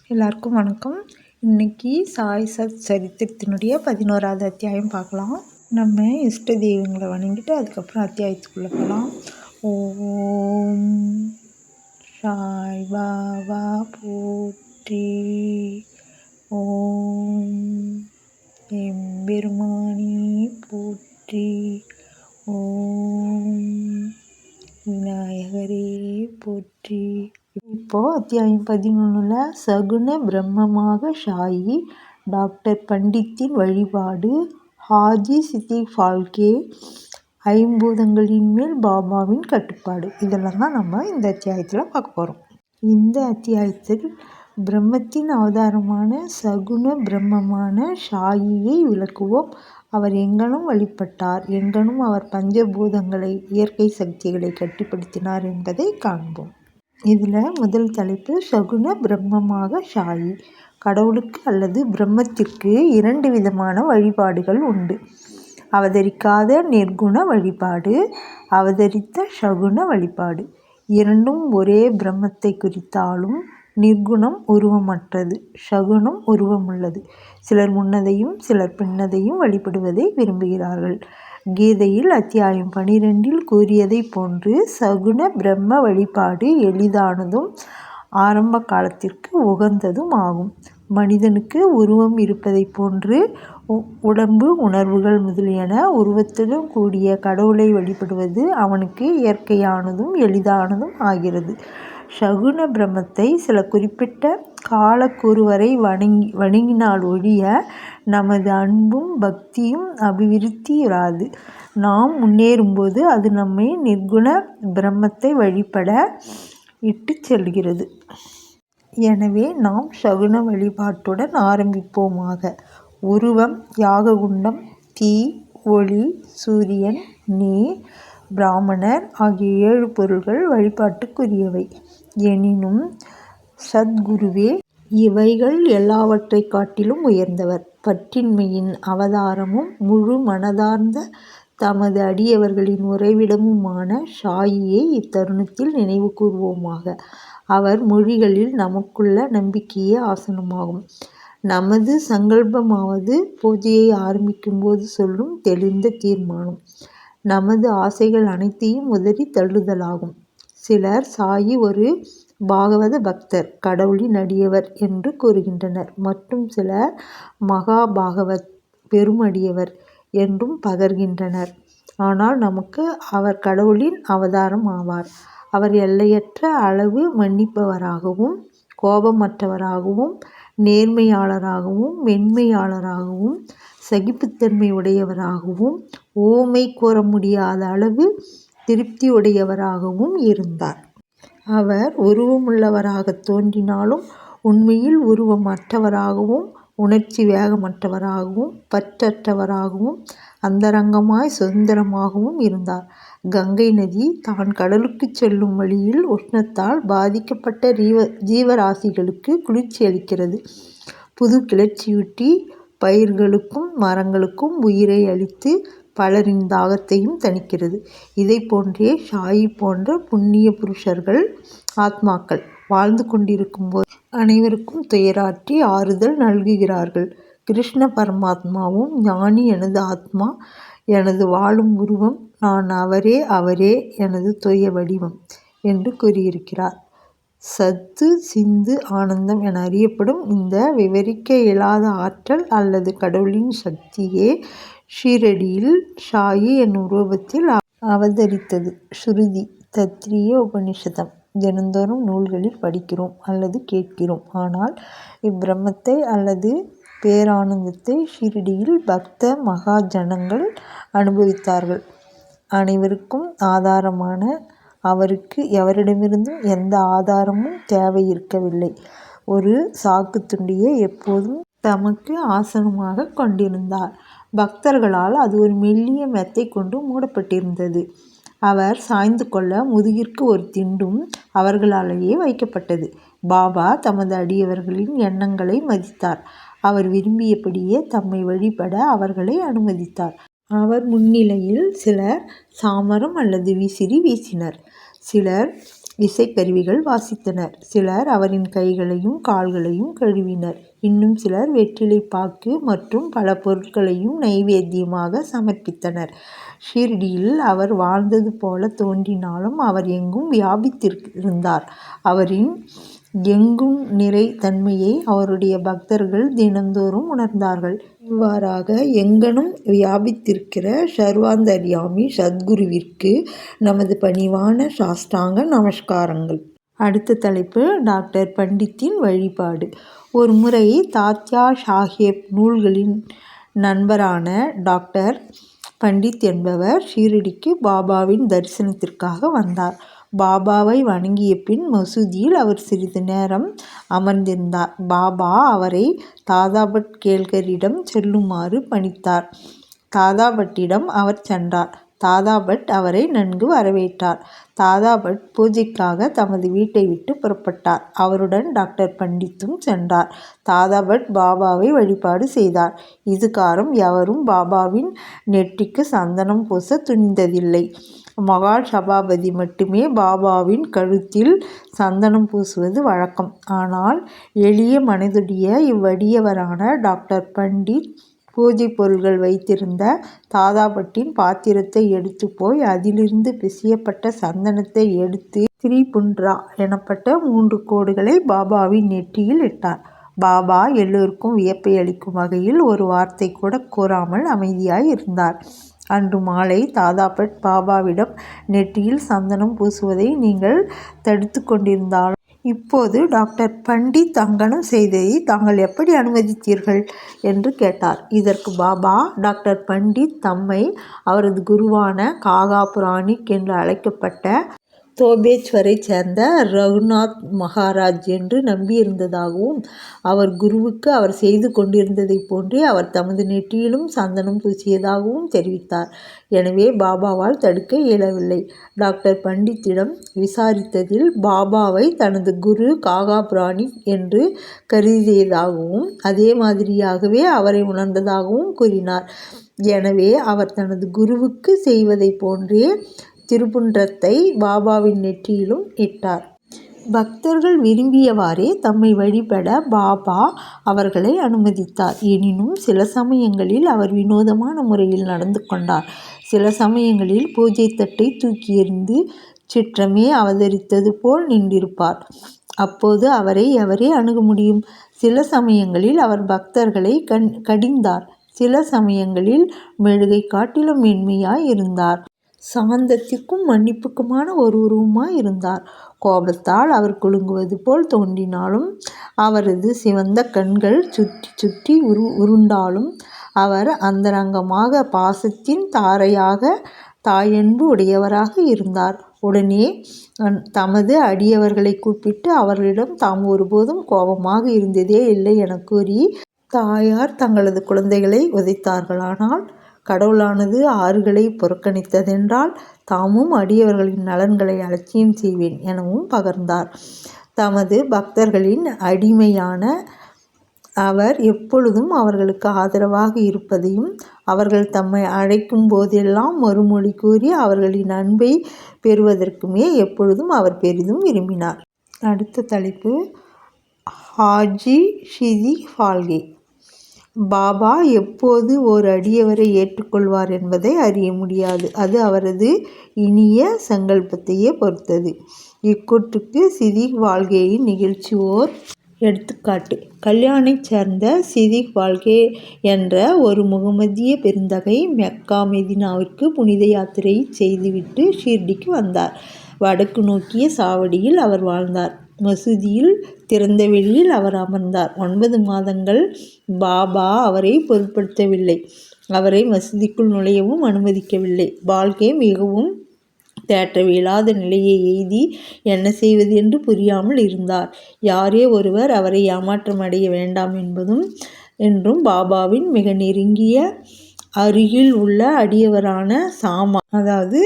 எல்லாருக்கும் வணக்கம். இன்னைக்கு சாய் சத் சரித்திரத்தினுடைய 11வது அத்தியாயம் பார்க்கலாம். நம்ம இஷ்ட தெய்வங்களை வணங்கிட்டு அதுக்கப்புறம் அத்தியாயத்துக்குள்ளே போகலாம். ஓம் சாய் பாபா போற்றி, ஓம் எம்பெருமானி போற்றி, ஓம் விநாயகரே போற்றி. இப்போ அத்தியாயம் 11ல் சகுன பிரம்மமாக ஷாயி, டாக்டர் பண்டித்தின் வழிபாடு, ஹாஜி சித்தி ஃபால்கே, ஐம்பூதங்களின் மேல் பாபாவின் கட்டுப்பாடு, இதெல்லாம் தான் நம்ம இந்த அத்தியாயத்தில் பார்க்க போகிறோம். இந்த அத்தியாயத்தில் பிரம்மத்தின் அவதாரமான சகுன பிரம்மமான ஷாயியை விளக்குவோம். அவர் எங்கனும் வழிபட்டார், எங்கனும் அவர் பஞ்சபூதங்களை இயற்கை சக்திகளை கட்டுப்படுத்தினார் என்பதை காண்போம். இதில் முதல் தலைப்பு சகுன பிரம்மமாக ஷாயி. கடவுளுக்கு அல்லது பிரம்மத்திற்கு 2 விதமான வழிபாடுகள் உண்டு. அவதரிக்காத நிர்குண வழிபாடு, அவதரித்த சகுன வழிபாடு. இரண்டும் ஒரே பிரம்மத்தை குறித்தாலும் நிர்குணம் உருவமற்றது, சகுனம் உருவமுள்ளது. சிலர் முன்னதையும் சிலர் பின்னதையும் வழிபடுவதை விரும்புகிறார்கள். கீதையில் அத்தியாயம் 12 கூறியதை போன்று சகுன பிரம்ம வழிபாடு எளிதானதும் ஆரம்ப காலத்திற்கு உகந்ததும் ஆகும். மனிதனுக்கு உருவம் இருப்பதை போன்று உடம்பு, உணர்வுகள் முதலியன உருவத்துடன் கூடிய கடவுளை வழிபடுவது அவனுக்கு இயற்கையானதும் எளிதானதும் ஆகிறது. சகுன பிரம்மத்தை சில குறிப்பிட்ட காலக்கூறு வரை வணங்கினால் ஒழிய நமது அன்பும் பக்தியும் அபிவிருத்தியுறாது. நாம் முன்னேறும்போது அது நம்மை நிர்குண பிரம்மத்தை வழிபட இட்டு செல்கிறது. எனவே நாம் சகுன வழிபாட்டுடன் ஆரம்பிப்போமாக. உருவம், யாககுண்டம், தீ, ஒளி, சூரியன், நீர், பிராமணர் ஆகிய 7 பொருள்கள் வழிபாட்டுக்குரியவை. எனினும் சத்குருவே இவைகள் எல்லாவற்றை காட்டிலும் உயர்ந்தவர். பற்றின்மையின் அவதாரமும் முழு மனதார்ந்த தமது அடியவர்களின் உறைவிடமுமான ஷாயியை இத்தருணத்தில் நினைவு கூர்வோமாக. அவர் மொழிகளில் நமக்குள்ள நம்பிக்கையே ஆசனமாகும். நமது சங்கல்பமாவது பூஜையை ஆரம்பிக்கும் போது சொல்லும் தெளிந்த தீர்மானம், நமது ஆசைகள் அனைத்தையும் உதறி தள்ளுதலாகும். சிலர் சாயி ஒரு பாகவத பக்தர், கடவுளின் அடியவர் என்று கூறுகின்றனர். மற்றும் சிலர் மகா பாகவத், பெருமடியவர் என்றும் பகர்கின்றனர். ஆனால் நமக்கு அவர் கடவுளின் அவதாரம் ஆவார். அவர் எல்லையற்ற அளவு மன்னிப்பவராகவும் கோபமற்றவராகவும் நேர்மையாளராகவும் மென்மையாளராகவும் சகிப்புத்தன்மை உடையவராகவும் ஓமை கூற முடியாத அளவு திருப்தி உடையவராகவும் இருந்தார். அவர் உருவமுள்ளவராக தோன்றினாலும் உண்மையில் உருவமற்றவராகவும் உணர்ச்சி வேகமற்றவராகவும் பற்றற்றவராகவும் அந்தரங்கமாய் சுதந்திரமாகவும் இருந்தார். கங்கை நதி தான் கடலுக்கு செல்லும் வழியில் உஷ்ணத்தால் பாதிக்கப்பட்ட ஜீவராசிகளுக்கு குளிர்ச்சி அளிக்கிறது. புது கிளர்ச்சியூட்டி பயிர்களுக்கும் மரங்களுக்கும் உயிரை அளித்து பலரின் தாகத்தையும் தணிக்கிறது. இதை போன்றே ஷாயி போன்ற புண்ணிய புருஷர்கள், ஆத்மாக்கள் வாழ்ந்து கொண்டிருக்கும் போது அனைவருக்கும் துயராற்றி ஆறுதல் நல்குகிறார்கள். கிருஷ்ண பரமாத்மாவும் ஞானி எனது ஆத்மா, எனது வாழும் உருவம், நான் அவரே அவரே எனது தூய வடிவம் என்று கூறியிருக்கிறார். சத்து சிந்து ஆனந்தம் என அறியப்படும் இந்த விவரிக்க இயலாத ஆற்றல் அல்லது கடவுளின் சக்தியே ஷீரடியில் ஷாயி என்னும் ரூபத்தில் அவதரித்தது. ஸ்ருதி தத்ரிய உபனிஷதம் தினந்தோறும் நூல்களில் படிக்கிறோம் அல்லது கேட்கிறோம். ஆனால் இப்பிரம்மத்தை அல்லது பேரானந்தத்தை ஷீரடியில் பக்த மகா ஜனங்கள் அனுபவித்தார்கள். அனைவருக்கும் ஆதாரமான அவருக்கு எவரிடமிருந்தும் எந்த ஆதாரமும் தேவை இருக்கவில்லை. ஒரு சாக்கு துண்டியை எப்போதும் தமக்கு ஆசனமாக கொண்டிருந்தார். பக்தர்களால் அது ஒரு மெல்லிய மெத்தை கொண்டு மூடப்பட்டிருந்தது. அவர் சாய்ந்து கொள்ள முதுகிற்கு ஒரு திண்டும் அவர்களாலேயே வைக்கப்பட்டது. பாபா தமது அடியவர்களின் எண்ணங்களை மதித்தார். அவர் விரும்பியபடியே தம்மை வழிபட அவர்களை அனுமதித்தார். அவர் முன்னிலையில் சிலர் சாமரம் அல்லது விசிறி வீசினர். சிலர் இசைக்கருவிகள் வாசித்தனர். சிலர் அவரின் கைகளையும் கால்களையும் கழுவினர். இன்னும் சிலர் வெற்றிலைப்பாக்கு மற்றும் பல பொருட்களையும் நைவேத்தியமாக சமர்ப்பித்தனர். ஷீர்டியில் அவர் வாழ்ந்தது போல தோன்றினாலும் அவர் எங்கும் வியாபித்திருந்தார். அவரின் எங்கும் நிறை தன்மையை அவருடைய பக்தர்கள் தினந்தோறும் உணர்ந்தார்கள். இவ்வாறாக எங்கனும் வியாபித்திருக்கிற சர்வாந்தர்யாமி சத்குருவிற்கு நமது பணிவான சாஷ்டாங்க நமஸ்காரங்கள். அடுத்த தலைப்பு டாக்டர் பண்டித்தின் வழிபாடு. ஒரு முறை தாத்யா சாஹேப் நூல்களின் நண்பரான டாக்டர் பண்டித் என்பவர் ஷீரடிக்கு பாபாவின் தரிசனத்திற்காக வந்தார். பாபாவை வணங்கிய பின் மசூதியில் அவர் சிறிது நேரம் அமர்ந்திருந்தார். பாபா அவரை தாதாபட் கேல்கரிடம் செல்லுமாறு பணித்தார். தாதாபட்டிடம் அவர் சென்றார். தாதாபட் அவரை நன்கு வரவேற்றார். தாதாபட் பூஜைக்காக தமது வீட்டை விட்டு புறப்பட்டார். அவருடன் டாக்டர் பண்டித்தும் சென்றார். தாதாபட் பாபாவை வழிபாடு செய்தார். இதுகாரம் எவரும் பாபாவின் நெற்றிக்கு சந்தனம் பூச துணிந்ததில்லை. மகால் சபாபதி மட்டுமே பாபாவின் கழுத்தில் சந்தனம் பூசுவது வழக்கம். ஆனால் எளிய மனதுடைய இவ்வடியவரான டாக்டர் பண்டித் பூஜை பொருள்கள் வைத்திருந்த தாதாபட்டின் பாத்திரத்தை எடுத்து போய் அதிலிருந்து பிசையப்பட்ட சந்தனத்தை எடுத்து திரிபுண்ட்ரா எனப்பட்ட 3 கோடுகளை பாபாவின் நெற்றியில் இட்டார். பாபா எல்லோருக்கும் வியப்பை அளிக்கும் வகையில் ஒரு வார்த்தை கூட கூறாமல் அமைதியாய் இருந்தார். அன்று மாலை தாதாபட் பாபாவிடம் நெற்றியில் சந்தனம் பூசுவதை நீங்கள் தடுத்து கொண்டிருந்தாலும் இப்போது டாக்டர் பண்டித் அங்கனம் செய்ததை தாங்கள் எப்படி அனுமதித்தீர்கள் என்று கேட்டார். இதற்கு பாபா, டாக்டர் பண்டித் தம்மை அவரது குருவான காகா புராணிக் என்று அழைக்கப்பட்ட தோபேச்வரை சேர்ந்த ரகுநாத் மகாராஜ் என்று நம்பியிருந்ததாகவும் அவர் குருவுக்கு அவர் செய்து கொண்டிருந்ததைப் போன்றே அவர் தமது நெற்றியிலும் சந்தனம் பூசியதாகவும் தெரிவித்தார். எனவே பாபாவால் தடுக்க இயலவில்லை. டாக்டர் பண்டித்திடம் விசாரித்ததில் பாபாவை தனது குரு காகா புராணிக் என்று கருதியதாகவும் அதே மாதிரியாகவே அவரை உணர்ந்ததாகவும் கூறினார். எனவே அவர் தனது குருவுக்கு செய்வதை போன்றே திருப்புன்றத்தை பாபாவின் நெற்றியிலும் இட்டார். பக்தர்கள் விரும்பியவாறே தம்மை வழிபட பாபா அவர்களை அனுமதித்தார். எனினும் சில சமயங்களில் அவர் வினோதமான முறையில் நடந்து கொண்டார். சில சமயங்களில் பூஜை தட்டை தூக்கி எறிந்து சிற்றமே அவதரித்தது போல் நின்றிருப்பார். அப்போது அவரை எவரே அணுக முடியும்? சில சமயங்களில் அவர் பக்தர்களை கடிந்தார். சில சமயங்களில் மெழுகை காட்டிலும் மென்மையாய் இருந்தார். சாந்தத்திற்கும் மன்னிப்புக்குமான ஒரு உருவமாய் இருந்தார். கோபத்தால் அவர் குலுங்குவது போல் தோன்றினாலும் அவரது சிவந்த கண்கள் சுற்றி சுற்றி உருண்டாலும் அவர் அந்தரங்கமாக பாசத்தின் தாயன்பு உடையவராக இருந்தார். உடனே தமது அடியவர்களை கூப்பிட்டு அவர்களிடம் தாம் ஒருபோதும் கோபமாக இருந்ததே இல்லை என கூறி தாயார் தங்களது குழந்தைகளை உதைத்தார்களானால் கடவுளானது ஆறுகளை புறக்கணித்ததென்றால் தாமும் அடியவர்களின் நலன்களை அலட்சியம் செய்வேன் எனவும் பகர்ந்தார். தமது பக்தர்களின் அடிமையான அவர் எப்பொழுதும் அவர்களுக்கு ஆதரவாக இருப்பதையும் அவர்கள் தம்மை அழைக்கும் போதெல்லாம் மறுமொழி கூறி அவர்களின் அன்பை பெறுவதற்குமே எப்பொழுதும் அவர் பெரிதும் விரும்பினார். அடுத்த தலைப்பு ஹாஜி ஷிதி ஃபால்கே. பாபா எப்போது ஓர் அடியவரை ஏற்றுக்கொள்வார் என்பதை அறிய முடியாது. அது அவரது இனிய சங்கல்பத்தையே பொறுத்தது. இக்கூற்றுக்கு சிதிக் வால்கேயின் நிகழ்ச்சி ஓர் எடுத்துக்காட்டு. கல்யாணைச் சேர்ந்த சிதிக் வால்கே என்ற ஒரு முகமதிய பெருந்தகை மெக்கா மெதினாவிற்கு புனித யாத்திரை செய்துவிட்டு ஷீர்டிக்கு வந்தார். வடக்கு நோக்கிய சாவடியில் அவர் வாழ்ந்தார். மசூதியில் திறந்த வெளியில் அவர் அமர்ந்தார். 9 மாதங்கள் பாபா அவரை பொருட்படுத்தவில்லை. அவரை மசூதிக்குள் நுழையவும் அனுமதிக்கவில்லை. பால்கே மிகவும் தேற்றவியலாத நிலையை எய்தி என்ன செய்வது என்று புரியாமல் இருந்தார். யாரே ஒருவர் அவரை ஏமாற்றம் அடைய வேண்டாம் என்றும் பாபாவின் மிக நெருங்கிய அருகில் உள்ள அடியவரான சாமா அதாவது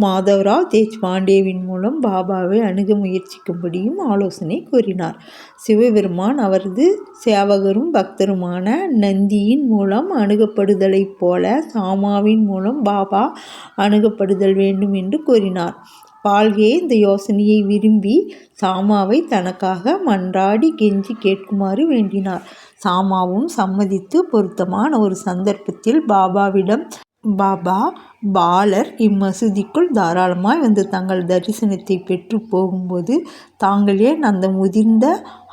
மாதவ்ராவ் தேச்பாண்டேவின் மூலம் பாபாவை அணுக முயற்சிக்கும்படியும் ஆலோசனை கூறினார். சிவபெருமான் அவரது சேவகரும் பக்தருமான நந்தியின் மூலம் அணுகப்படுதலைப் போல சாமாவின் மூலம் பாபா அணுகப்படுதல் வேண்டும் என்று கூறினார். பால்கே இந்த யோசனையை விரும்பி சாமாவை தனக்காக மன்றாடி கெஞ்சி கேட்குமாறு வேண்டினார். சாமாவும் சம்மதித்து பொருத்தமான ஒரு சந்தர்ப்பத்தில் பாபாவிடம், பாபா, பாலர் இம்மசூதிக்குள் தாராளமாய் வந்து தங்கள் தரிசனத்தை பெற்று போகும்போது தாங்கள் ஏன் அந்த முதிர்ந்த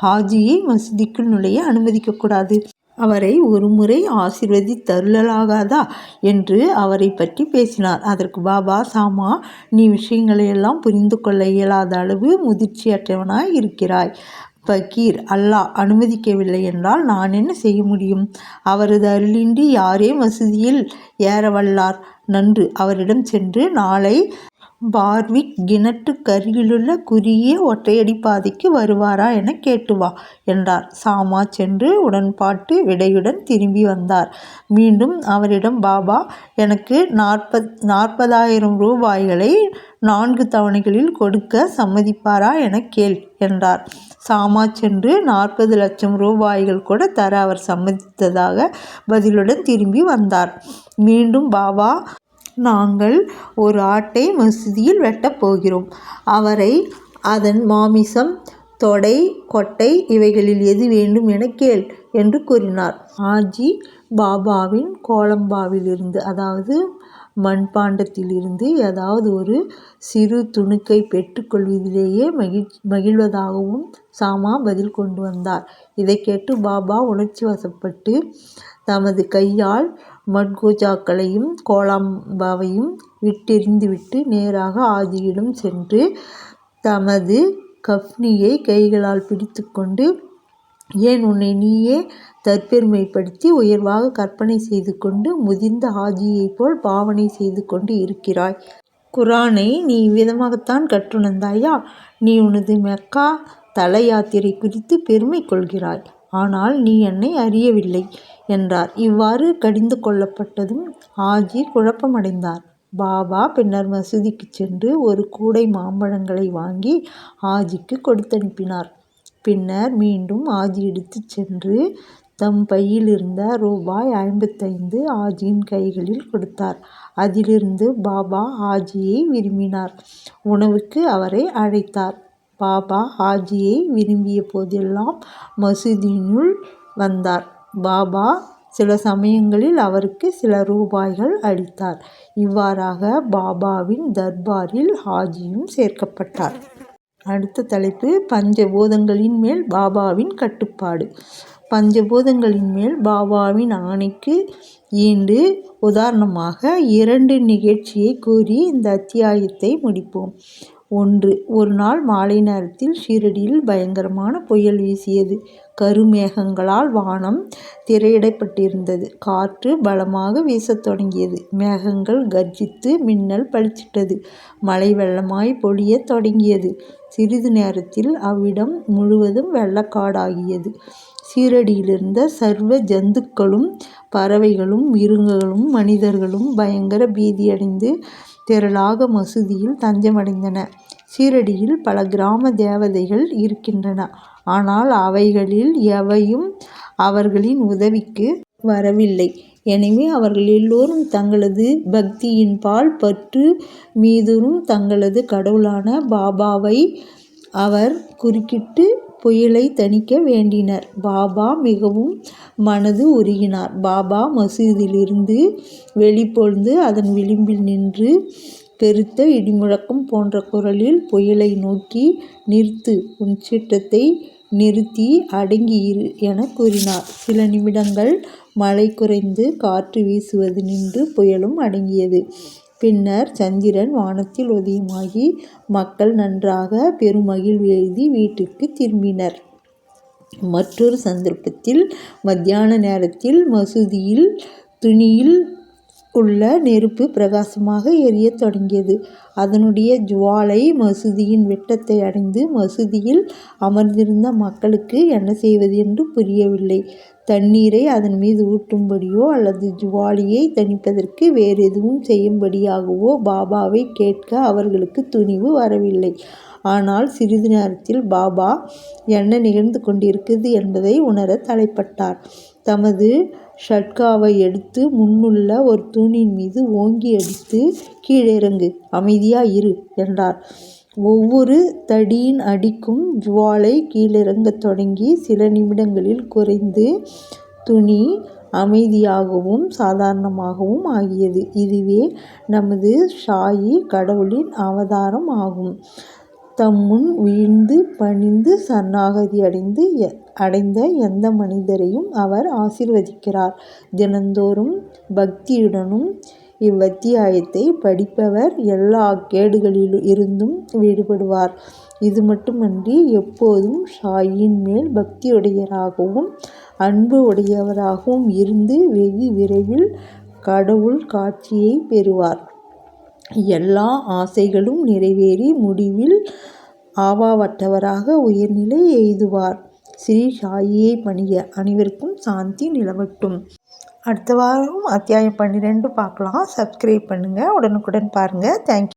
ஹாஜியை மசூதிக்குள் நுழைய அனுமதிக்கக்கூடாது? அவரை ஒரு முறை ஆசீர்வதித்தருளலாகாதா என்று அவரை பற்றி பேசினார். அதற்கு பாபா, சாமா, நீ விஷயங்களையெல்லாம் புரிந்து கொள்ள இயலாத அளவு முதிர்ச்சியற்றவனாய் இருக்கிறாய். பகீர், அல்லாஹ் அனுமதிக்கவில்லை என்றால் நான் என்ன செய்ய முடியும்? அவரது அருளின்றி யாரே மசூதியில் ஏற வல்லார்? நன்று, அவரிடம் சென்று நாளை பார்விக் கிணற்றுக்கு அருகிலுள்ள குறுகிய ஒற்றையடி பாதைக்கு வருவாரா என கேட்டு வா என்றார். சாமா சென்று உடன்பாட்டு விடையுடன் திரும்பி வந்தார். மீண்டும் அவரிடம், பாபா, எனக்கு 40,000 ரூபாய்களை 4 தவணைகளில் கொடுக்க சம்மதிப்பாரா என கேள் என்றார். சாமா சென்று 40 லட்சம் ரூபாய்கள் கூட தர அவர் சம்மதித்ததாக பதிலுடன் திரும்பி வந்தார். மீண்டும், பாபா, நாங்கள் ஒரு ஆட்டை மசூதியில் வெட்டப் போகிறோம். அவரை, அதன் மாமிசம், தொடை, கொட்டை இவைகளில் எது வேண்டும் என கேள் என்று கூறினார். ஹாஜி பாபாவின் கோலம்பாவிலிருந்து, அதாவது மண்பாண்டத்திலிருந்து ஏதாவது ஒரு சிறு துணுக்கை பெற்றுக்கொள்வதிலேயே மகிழ்வதாகவும் சாமா பதில் கொண்டு வந்தார். இதை கேட்டு பாபா உணர்ச்சி வசப்பட்டு தமது கையால் மட்கோஜாக்களையும் கோலம்பாவையும் விட்டெறிந்துவிட்டு நேராக ஹாஜியிடம் சென்று தமது கஃப்னியை கைகளால் பிடித்து கொண்டு, ஏன் உன்னை நீயே தற்பெருமைப்படுத்தி உயர்வாக கற்பனை செய்து கொண்டு முதிர்ந்த ஹாஜியைப் போல் பாவனை செய்து கொண்டு இருக்கிறாய்? குரானை நீ இவ்விதமாகத்தான் கற்றுணர்ந்தாயா? நீ உனது மெக்கா தல யாத்திரை குறித்து பெருமை கொள்கிறாய். ஆனால் நீ என்னை அறியவில்லை என்றார். இவ்வாறு கடிந்து கொள்ளப்பட்டதும் ஹாஜி குழப்பமடைந்தார். பாபா பின்னர் மசூதிக்கு சென்று ஒரு கூடை மாம்பழங்களை வாங்கி ஹாஜிக்கு கொடுத்தனுப்பினார். பின்னர் மீண்டும் ஹாஜி எடுத்து சென்று தம் பையில் இருந்த ரூபாய் 55 ஹாஜியின் கைகளில் கொடுத்தார். அதிலிருந்து பாபா ஹாஜியை விரும்பினார். உணவுக்கு அவரை அழைத்தார். பாபா ஹாஜியை விரும்பிய போதெல்லாம் மசூதியினுள் வந்தார். பாபா சில சமயங்களில் அவருக்கு சில ரூபாய்கள் அளித்தார். இவ்வாறாக பாபாவின் தர்பாரில் ஹாஜியும் சேர்க்கப்பட்டார். அடுத்த தலைப்பு, பஞ்சபூதங்களின் மேல் பாபாவின் கட்டுப்பாடு. பஞ்சபூதங்களின் மேல் பாபாவின் ஆணைக்கு ஈண்டு உதாரணமாக 2 நிகழ்ச்சியை கூறி இந்த அத்தியாயத்தை முடிப்போம். 1. ஒரு நாள் மாலை நேரத்தில் ஷீரடியில் பயங்கரமான புயல் வீசியது. கருமேகங்களால் வானம் திரையிடப்பட்டிருந்தது. காற்று பலமாக வீசத் தொடங்கியது. மேகங்கள் கர்ஜித்து மின்னல் பளிச்சிட்டது. மழை வெள்ளமாய் பொழியத் தொடங்கியது. சிறிது நேரத்தில் அவ்விடம் முழுவதும் வெள்ளக்காடாகியது. ஷீரடியிலிருந்த சர்வ ஜந்துக்களும் பறவைகளும் மிருகங்களும் மனிதர்களும் பயங்கர பீதியடைந்து திரளாக மசூதியில் தஞ்சமடைந்தன. ஷீரடியில் பல கிராம தேவதைகள் இருக்கின்றன. ஆனால் அவைகளில் எவையும் அவர்களின் உதவிக்கு வரவில்லை. எனவே அவர்கள் எல்லோரும் தங்களது பக்தியின் பால் பற்று மீதுறும் தங்களது கடவுளான பாபாவை அவர் குறுக்கிட்டு புயலை தணிக்க வேண்டினர். பாபா மிகவும் மனது உருகினார். பாபா மசூதியிலிருந்து வெளிப்பொழுது அதன் விளிம்பில் நின்று பெருத்த இடிமுழக்கம் போன்ற குரலில் புயலை நோக்கி, நிறுத்து, உன் சீற்றத்தை நிறுத்தி அடங்கி இரு என கூறினார். சில நிமிடங்கள் மழை குறைந்து காற்று வீசுவது நின்று புயலும் அடங்கியது. பின்னர் சந்திரன் வானத்தில் உதயமாகி மக்கள் நன்றாக பெருமகிழ்வு எய்தி வீட்டிற்கு திரும்பினர். மற்றொரு சந்தர்ப்பத்தில் மத்தியான நேரத்தில் மசூதியில் துணியில் உள்ள நெருப்பு பிரகாசமாக எரியத் தொடங்கியது. அதனுடைய ஜுவாலை மசூதியின் விட்டத்தை அடைந்து மசூதியில் அமர்ந்திருந்த மக்களுக்கு என்ன செய்வது என்று புரியவில்லை. தண்ணீரை அதன் மீது ஊற்றும்படியோ அல்லது ஜுவாலியை தணிப்பதற்கு வேறு எதுவும் செய்யும்படியாகவோ பாபாவை கேட்க அவர்களுக்கு துணிவு வரவில்லை. ஆனால் சிறிது நேரத்தில் பாபா என்ன நிகழ்ந்து கொண்டிருக்கிறது என்பதை உணர தலைப்பட்டார். தமது ஷட்காவை எடுத்து முன்னுள்ள ஒரு தூணின் மீது ஓங்கி அடித்து, கீழிறங்கு, அமைதியா இரு என்றார். ஒவ்வொரு தடியின் அடிக்கும் ஜுவாலை கீழிறங்கத் தொடங்கி சில நிமிடங்களில் குறைந்து துணி அமைதியாகவும் சாதாரணமாகவும் ஆகியது. இதுவே நமது ஷாயி கடவுளின் அவதாரம் ஆகும். தம்முன் வீழ்ந்து பணிந்து சரணாகதி அடைந்த எந்த மனிதரையும் அவர் ஆசீர்வதிக்கிறார். தினந்தோறும் பக்தியுடனும் இவ்வத்தியாயத்தை படிப்பவர் எல்லா கேடுகளில் இருந்தும் விடுபடுவார். இது மட்டுமன்றி எப்போதும் ஷாயின் மேல் பக்தியுடையவராகவும் அன்பு உடையவராகவும் இருந்து வெகு விரைவில் கடவுள் காட்சியை பெறுவார். எல்லா ஆசைகளும் நிறைவேறி முடிவில் ஆவாவற்றவராக உயர்நிலை எய்துவார். ஸ்ரீ சாயியை பணிக. அனைவருக்கும் சாந்தி நிலவட்டும். அடுத்த வாரம் அத்தியாயம் 12 பார்க்கலாம். சப்ஸ்கிரைப் பண்ணுங்கள். உடனுக்குடன் பாருங்கள். தேங்க்யூ.